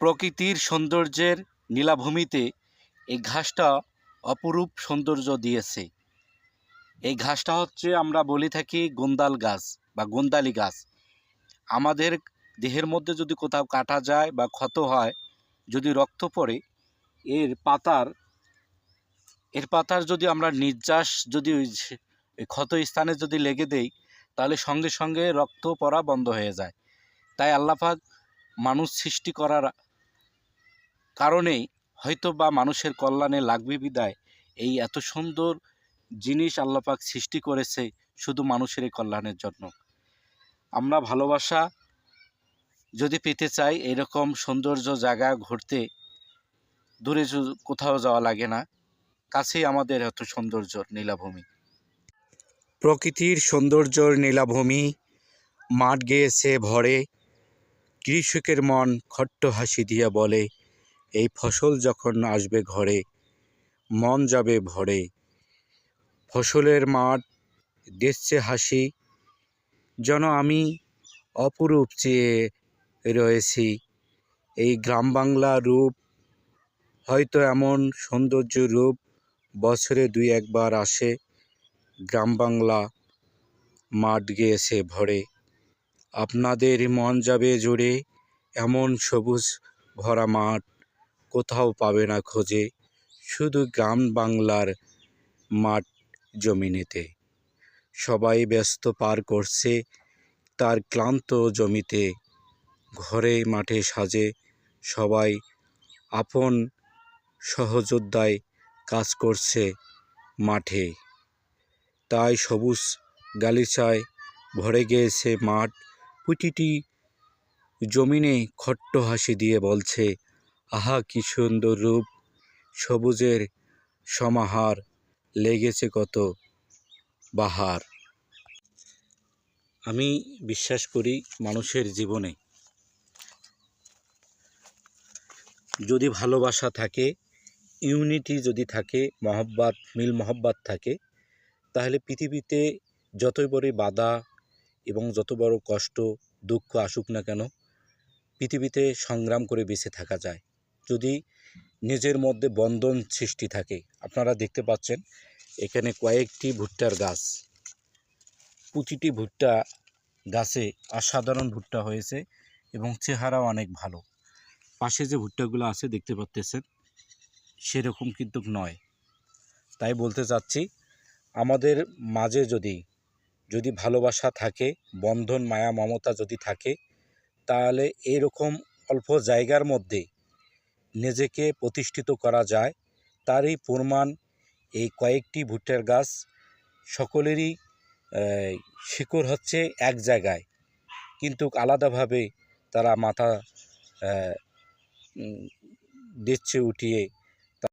প্রকৃতির সৌন্দর্যের নীলাভূমিতে এই ঘাসটা অপরূপ সৌন্দর্য দিয়েছে। এই ঘাসটা হচ্ছে আমরা বলে থাকি গোন্দাল গাছ বা গোন্দালি গাছ। আমাদের দেহের মধ্যে যদি কোথাও কাটা যায় বা ক্ষত হয়, যদি রক্ত পড়ে, এর পাতার যদি আমরা নির্যাস যদি ওই ক্ষত স্থানে যদি লেগে দেই, তাহলে সঙ্গে সঙ্গে রক্ত পড়া বন্ধ হয়ে যায়। তাই আল্লাহ পাক মানুষ সৃষ্টি করার কারণেই হয়তো বা মানুষের কল্যাণে লাগবে বিদায় এই এত সুন্দর জিনিস আল্লাহ পাক সৃষ্টি করেছে শুধু মানুষের এই কল্যাণের জন্য। আমরা ভালোবাসা যদি পেতে চাই, এরকম সৌন্দর্য জায়গা ঘুরতে দূরে কোথাও যাওয়া লাগে না, কাছেই আমাদের এত সৌন্দর্য নীলাভূমি। প্রকৃতির সৌন্দর্যর নীলাভূমি, মাঠ গেয়েছে ভরে, কৃষকের মন খট্ট হাসি দিয়া বলে, এই ফসল যখন আসবে ঘরে মন যাবে ভরে। ফসলের মাঠ দিচ্ছে হাসি, যেন আমি অপরূপ চেয়ে রয়েছি। এই গ্রাম বাংলা রূপ, হয়তো এমন সৌন্দর্য রূপ বছরে দুই একবার আসে। গ্রাম বাংলা মাঠ গেয়েছে ভরে, আপনাদের মন যাবে জুড়ে, এমন সবুজ ভরা মাঠ কোথাও পাবে না খোঁজে, শুধু গ্রাম বাংলার মাঠ জমিনেতে। সবাই ব্যস্ত পার করছে তার ক্লান্ত জমিতে, ঘরে মাঠে সাজে সবাই আপন সহযোদ্ধায় কাজ করছে মাঠে। তাই সবুজ গালিচায় ভরে গিয়েছে মাঠ, প্রতিটি জমিনে খট্ট হাসি দিয়ে বলছে, আহা কি সুন্দর রূপ, সবুজের সমাহার, লেগেছে কত বাহার। আমি বিশ্বাস করি মানুষের জীবনে যদি ভালোবাসা থাকে, ইউনিটি যদি থাকে, মহব্বত মিল মহব্বত থাকে, তাহলে পৃথিবীতে যতই বড় বাধা এবং যত বড় কষ্ট দুঃখ আসুক না কেন, পৃথিবীতে সংগ্রাম করে বেঁচে থাকা যায় যদি নিজের মধ্যে বন্ধন সৃষ্টি থাকে। আপনারা দেখতে পাচ্ছেন এখানে কয়েকটি ভুট্টার গাছ, প্রতিটি ভুট্টা গাছে অসাধারণ ভুট্টা হয়েছে এবং চেহারাও অনেক ভালো। পাশে যে ভুট্টাগুলো আছে দেখতে পাচ্ছেন সেরকম কিন্তু নয়। তাই বলতে চাচ্ছি, আমাদের মাঝে যদি ভালোবাসা থাকে, বন্ধন মায়া মমতা যদি থাকে, তাহলে এরকম অল্প জায়গার মধ্যে নিজেকে প্রতিষ্ঠিত করা যায়। তারই প্রমাণ এই কয়েকটি ভুট্টার গাছ। সকলেরই শিকড় হচ্ছে এক জায়গায়, কিন্তু আলাদাভাবে তারা মাথা দিচ্ছে উঠিয়ে